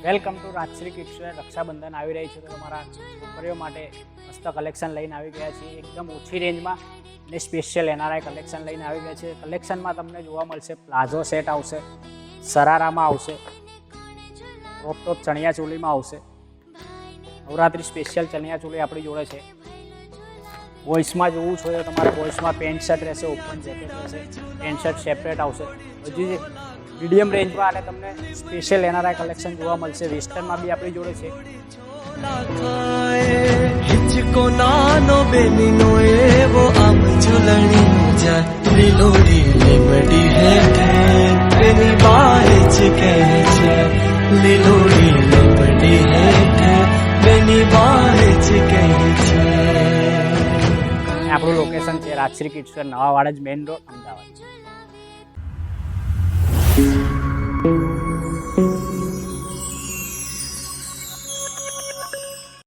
Welcome to Rajshree kidswear. Rakshabandhan આવી રહી છે તો તમારા છોકરીઓ માટે મસ્ત કલેક્શન લઈને આવી ગયા છીએ. એકદમ ઓછી રેન્જમાં ને સ્પેશિયલ એનઆરઆઈ કલેક્શન લઈને આવી ગયા છે. કલેક્શનમાં તમને જોવા મળશે પ્લાઝો સેટ આવશે, સરારામાં આવશે, ક્રોપ ટોપ ચણિયા ચોલીમાં આવશે. નવરાત્રી સ્પેશિયલ ચણિયા ચોલી આપણી જોડે છે. બોയ്સમાં જોવું છે તો તમારે બોയ്સમાં પેન્ટ શર્ટ રહેશે, ઓપન જેકેટ રહેશે, પેન્ટ શર્ટ સેપરેટ આવશે. હજી મીડિયમ રેન્જમાં અને તમને સ્પેશિયલ એનઆરઆઈ કલેક્શન જોવા મળશે. વેસ્ટર્નમાં બી આપણી જોડે છે. હિચકો નાનો બેનનો એવો આમ ઝૂલણી જા લીલોડી લીમડી હેઠે બેની બાજ કહે છે લીલોડી લીમડી હેઠે બેની બાજ કહે છે. આપણું લોકેશન છે રાજશ્રી કિડ્સવેર, નવા વાડજ મેઇન રોડ,